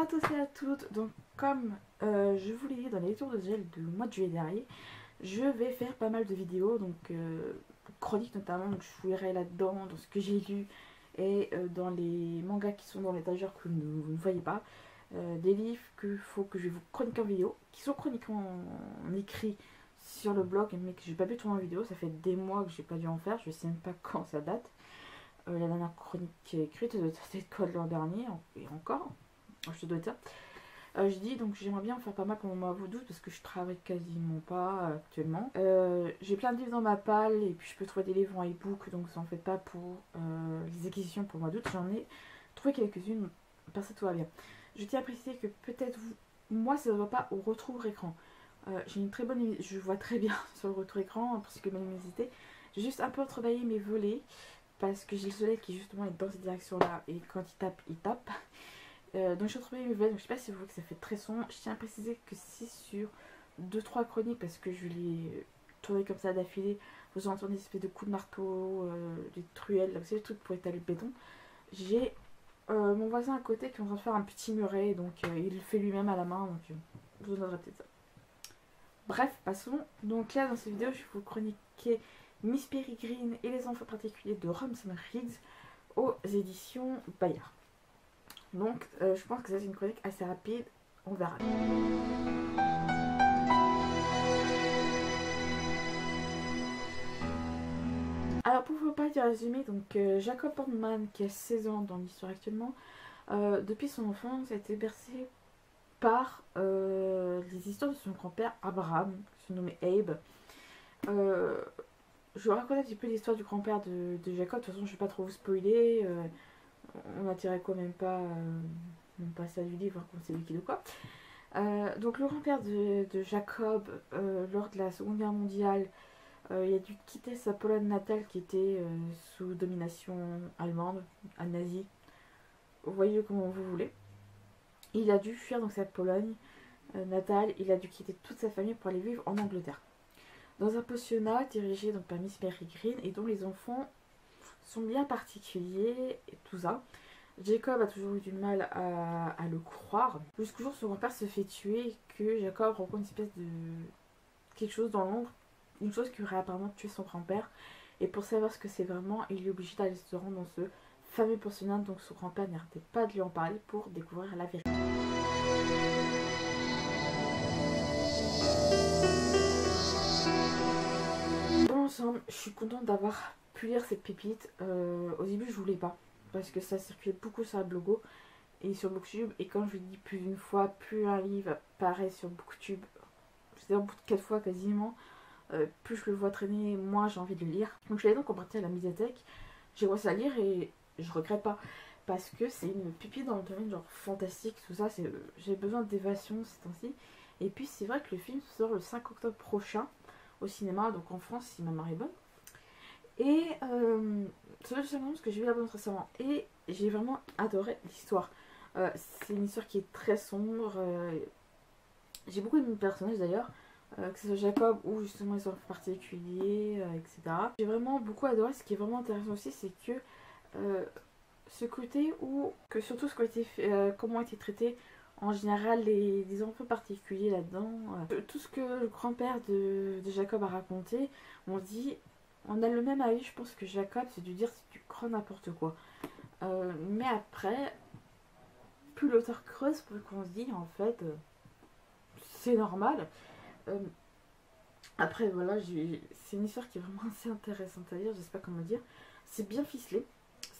à tous et à toutes. Donc comme je vous l'ai dit dans les tours de gel du mois de juillet dernier, je vais faire pas mal de vidéos, donc chroniques notamment, donc je fouillerai là-dedans dans ce que j'ai lu et dans les mangas qui sont dans l'étagère que vous ne voyez pas, des livres qu'il faut que je vous chronique en vidéo, qui sont chroniqués en écrit sur le blog, mais que j'ai pas pu tourner en vidéo. Ça fait des mois que j'ai pas dû en faire, je sais même pas quand ça date. La dernière chronique écrite doit être quoi de l'an dernier, et encore, je dois être ça. Je dis donc j'aimerais bien en faire pas mal pour mon mois d'août parce que je travaille quasiment pas actuellement. J'ai plein de livres dans ma palle et puis je peux trouver des livres en e-book, donc ça en fait pas pour les acquisitions pour le mois d'août. J'en ai trouvé quelques-unes, par ça tout va bien. Je tiens à préciser que peut-être moi ça ne va pas au retour écran. J'ai une très bonne, je vois très bien sur le retour écran pour ce que ma luminosité. J'ai juste un peu travaillé mes volets parce que j'ai le soleil qui justement est dans cette direction là et quand il tape, il tape. Donc je suis retrouvée mes volets, donc je sais pas si vous voyez que ça fait très sombre. Je tiens à préciser que si sur 2-3 chroniques, parce que je les tourné comme ça d'affilée, vous entendez des espèces de coups de marteau, des truelles, là, vous savez, le truc pour étaler le béton. J'ai mon voisin à côté qui est en train de faire un petit muret, donc il le fait lui-même à la main, donc je vous donnerai peut-être ça. Bref, passons. Donc là, dans cette vidéo, je vais vous chroniquer Miss Peregrine et les enfants particuliers de Ramson Riggs aux éditions Bayard. Donc, je pense que c'est une chronique assez rapide, on verra. Alors, pour vous parler du résumé, donc Jacob Portman, qui a 16 ans dans l'histoire actuellement, depuis son enfance, a été bercé par les histoires de son grand-père Abraham, surnommé Abe. Je vais raconter un petit peu l'histoire du grand-père de Jacob. De toute façon, je ne vais pas trop vous spoiler. On n'attirait quand même pas ça du livre, qu'on sait qui de quoi. Donc le grand-père de Jacob, lors de la Seconde Guerre mondiale, il a dû quitter sa Pologne natale qui était sous domination allemande, nazie. Vous voyez comment vous voulez. Il a dû fuir donc sa Pologne natale. Il a dû quitter toute sa famille pour aller vivre en Angleterre. Dans un pensionnat dirigé donc par Miss Peregrine et dont les enfants sont bien particuliers et tout ça. Jacob a toujours eu du mal à le croire, jusqu'au jour où son grand-père se fait tuer et que Jacob rencontre une espèce de quelque chose dans l'ombre, une chose qui aurait apparemment tué son grand-père. Et pour savoir ce que c'est vraiment, il est obligé d'aller se rendre dans ce fameux pensionnat, donc son grand-père n'arrêtait pas de lui en parler pour découvrir la vérité. Dans l'ensemble, je suis contente d'avoir pu lire cette pépite. Au début, je voulais pas, parce que ça circulait beaucoup sur la blogo et sur Booktube, et quand je le dis plus d'une fois, plus un livre apparaît sur Booktube, c'est-à-dire au bout de 4 fois quasiment, plus je le vois traîner, moins j'ai envie de le lire. Donc je l'ai donc emprunté à la médiathèque, j'ai commencé à lire et je regrette pas, parce que c'est une pépite dans le domaine genre fantastique, tout ça, j'ai besoin d'évasion ces temps-ci. Et puis c'est vrai que le film sort le 5 octobre prochain au cinéma, donc en France si ma marée est bonne. Et c'est parce que j'ai vu la bande récemment et j'ai vraiment adoré l'histoire. C'est une histoire qui est très sombre. J'ai beaucoup aimé le personnage d'ailleurs, que ce soit Jacob ou justement les enfants particuliers, etc. J'ai vraiment beaucoup adoré. Ce qui est vraiment intéressant aussi, c'est que ce côté où, que surtout ce qui a été fait, comment ont été traités en général les enfants particuliers là-dedans. Tout ce que le grand-père de Jacob a raconté, on dit. On a le même avis, je pense, que Jacob, c'est de dire c'est du grand n'importe quoi. Mais après, plus l'auteur creuse, plus qu'on se dit, en fait, c'est normal. Après, voilà, c'est une histoire qui est vraiment assez intéressante à lire, je sais pas comment dire. C'est bien ficelé,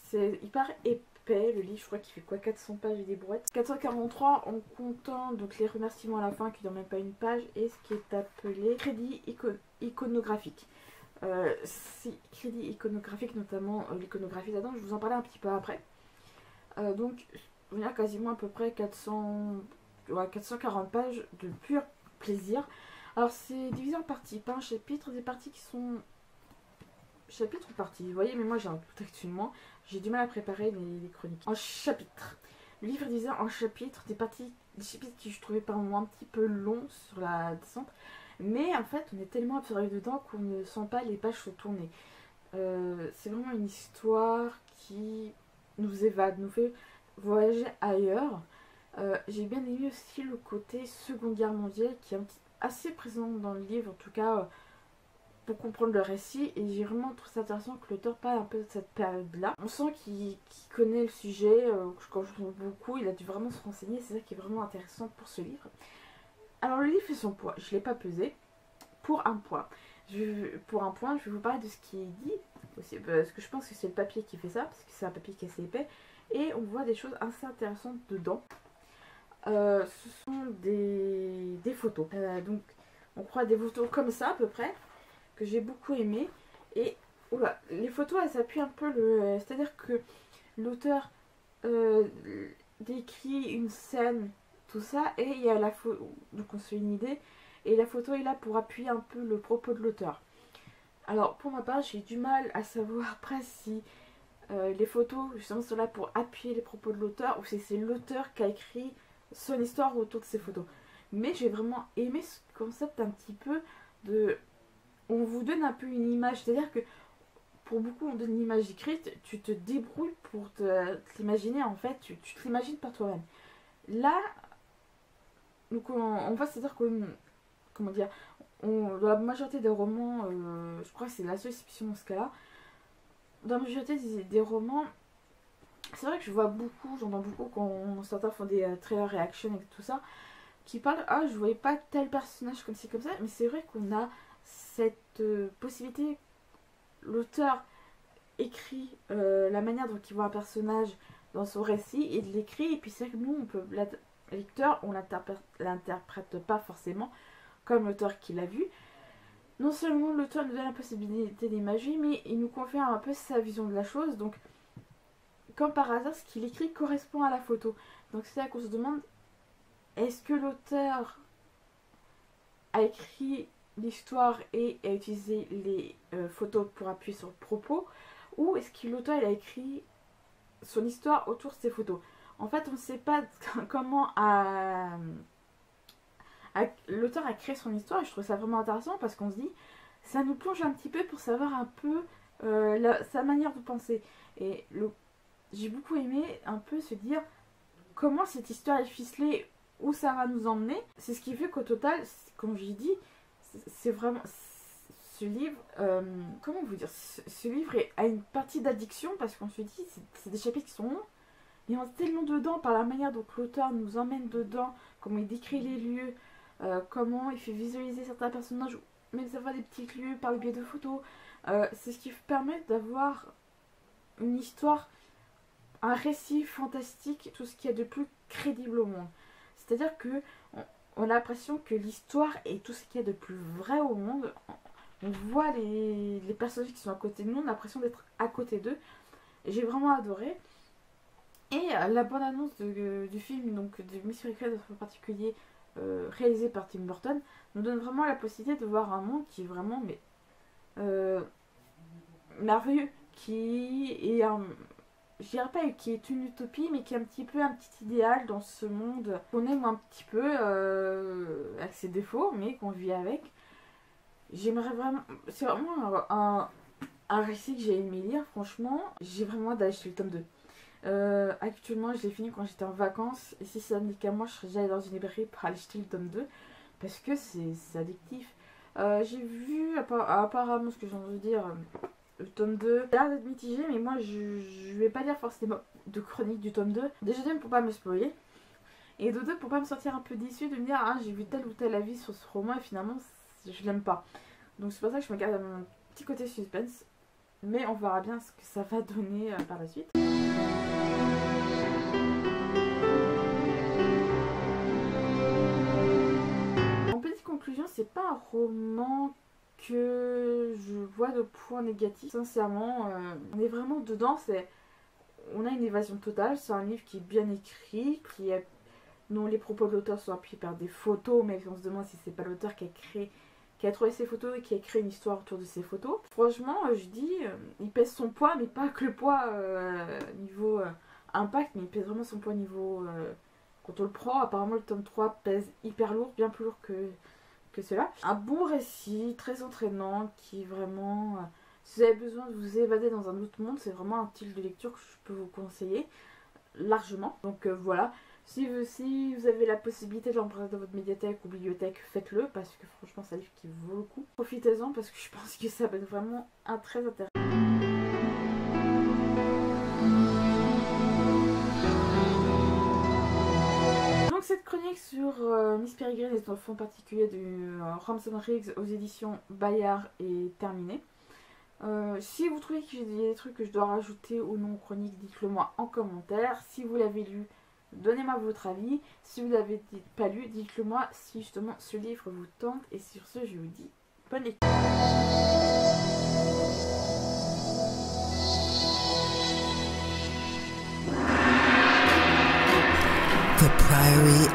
c'est hyper épais, le livre, je crois qu'il fait quoi, 400 pages et des brouettes. 443 en comptant donc les remerciements à la fin, qui n'ont même pas une page, et ce qui est appelé crédit iconographique. C'est crédit iconographique, notamment l'iconographie là-dedans, je vous en parlais un petit peu après. Donc, il y a quasiment à peu près 440 pages de pur plaisir. Alors, c'est divisé en parties, pas un chapitre, des parties qui sont chapitre ou partie, vous voyez, mais moi j'ai un tout actuellement, j'ai du mal à préparer les chroniques. En chapitre. Le livre disait en chapitre, des chapitres qui je trouvais par moments un petit peu longs sur la descente. Mais en fait, on est tellement absorbé dedans qu'on ne sent pas les pages se tourner. C'est vraiment une histoire qui nous évade, nous fait voyager ailleurs. J'ai bien aimé aussi le côté Seconde Guerre mondiale qui est assez présent dans le livre, en tout cas pour comprendre le récit, et j'ai vraiment trouvé ça intéressant que l'auteur parle un peu de cette période-là. On sent qu'il connaît le sujet, quand je trouve beaucoup, il a dû vraiment se renseigner, c'est ça qui est vraiment intéressant pour ce livre. Alors le livre fait son poids, je ne l'ai pas pesé, pour un point. Je vais vous parler de ce qui est dit, aussi, parce que je pense que c'est le papier qui fait ça, parce que c'est un papier qui est assez épais, et on voit des choses assez intéressantes dedans. Ce sont des photos, donc on croit des photos comme ça à peu près, que j'ai beaucoup aimé. Et oula, les photos elles s'appuient un peu c'est à dire que l'auteur décrit une scène, tout ça, et il y a la photo, donc on se fait une idée, et la photo est là pour appuyer un peu le propos de l'auteur. Alors pour ma part j'ai du mal à savoir après si les photos justement sont là pour appuyer les propos de l'auteur ou si c'est l'auteur qui a écrit son histoire autour de ces photos. Mais j'ai vraiment aimé ce concept un petit peu de on vous donne un peu une image, c'est-à-dire que pour beaucoup on donne une image écrite, tu te débrouilles pour t'imaginer, en fait, tu te l'imagines par toi-même. Là, donc on va se dire que, comment dire, dans la majorité des romans, je crois que c'est la seule exception dans ce cas-là, dans la majorité des romans, c'est vrai que je vois beaucoup, j'entends beaucoup quand certains font des trailer reaction et tout ça, qui parlent, ah je voyais pas tel personnage comme ci comme ça, mais c'est vrai qu'on a cette possibilité, l'auteur écrit la manière dont il voit un personnage dans son récit et de l'écrit, et puis c'est vrai que nous on peut, le lecteur, on l'interprète pas forcément comme l'auteur qui l'a vu. Non seulement l'auteur nous donne la possibilité d'imager, mais il nous confère un peu sa vision de la chose, donc comme par hasard ce qu'il écrit correspond à la photo. Donc c'est là qu'on se demande, est-ce que l'auteur a écrit l'histoire et a utilisé les photos pour appuyer sur le propos, ou est-ce que l'auteur a écrit son histoire autour de ces photos. En fait on ne sait pas comment l'auteur a créé son histoire, et je trouve ça vraiment intéressant parce qu'on se dit, ça nous plonge un petit peu pour savoir un peu sa manière de penser. Et j'ai beaucoup aimé un peu se dire comment cette histoire est ficelée, où ça va nous emmener. C'est ce qui fait qu'au total, comme j'ai dit, c'est vraiment ce livre, comment vous dire, ce livre a une partie d'addiction parce qu'on se dit, c'est des chapitres qui sont longs, mais on est tellement dedans par la manière dont l'auteur nous emmène dedans, comment il décrit les lieux, comment il fait visualiser certains personnages, même savoir des petits lieux par le biais de photos. C'est ce qui permet d'avoir une histoire, un récit fantastique, tout ce qu'il y a de plus crédible au monde. C'est-à-dire que on a l'impression que l'histoire est tout ce qu'il y a de plus vrai au monde. On voit les personnages qui sont à côté de nous, on a l'impression d'être à côté d'eux. J'ai vraiment adoré. Et la bande-annonce du film, donc de Mission Secret en particulier, réalisé par Tim Burton, nous donne vraiment la possibilité de voir un monde qui est vraiment merveilleux, qui est je dirais pas qui est une utopie, mais qui est un petit idéal dans ce monde qu'on aime un petit peu, avec ses défauts, mais qu'on vit avec. J'aimerais vraiment, c'est vraiment un récit que j'ai aimé lire, franchement. J'ai vraiment hâte d'acheter le tome 2. Actuellement, je l'ai fini quand j'étais en vacances, et si ça n'est qu'à moi, je serais déjà allée dans une librairie pour aller acheter le tome 2, parce que c'est addictif. J'ai vu, apparemment, ce que j'ai envie de dire, le tome 2 a l'air d'être mitigé, mais moi je vais pas lire forcément de chronique du tome 2. Déjà d'une pour pas me spoiler, et de deux pour pas me sentir un peu déçue de me dire, ah j'ai vu tel ou tel avis sur ce roman et finalement je l'aime pas. Donc c'est pour ça que je me garde à mon petit côté suspense, mais on verra bien ce que ça va donner par la suite. En petite conclusion, c'est pas un roman que je vois de points négatifs. Sincèrement, on est vraiment dedans. On a une évasion totale. C'est un livre qui est bien écrit, dont les propos de l'auteur sont appuyés par des photos, mais on se demande si c'est pas l'auteur qui a trouvé ces photos et qui a créé une histoire autour de ces photos. Franchement, je dis, il pèse son poids, mais pas que le poids niveau impact, mais il pèse vraiment son poids niveau... quand on le prend, apparemment le tome 3 pèse hyper lourd, bien plus lourd que cela. Un bon récit, très entraînant, qui vraiment... si vous avez besoin de vous évader dans un autre monde, c'est vraiment un style de lecture que je peux vous conseiller largement. Donc voilà, Si vous avez la possibilité de l'emprunter dans votre médiathèque ou bibliothèque, faites-le parce que franchement c'est un livre qui vaut le coup. Profitez-en parce que je pense que ça va être vraiment un très intéressant. Donc cette chronique sur Miss Peregrine et son enfant particulier de Ramson Riggs aux éditions Bayard est terminée. Si vous trouvez qu'il y a des trucs que je dois rajouter ou non aux chroniques, dites-le moi en commentaire. Si vous l'avez lu, donnez-moi votre avis. Si vous l'avez pas lu, dites-le moi si justement ce livre vous tente. Et sur ce, je vous dis bonne lecture. The Priory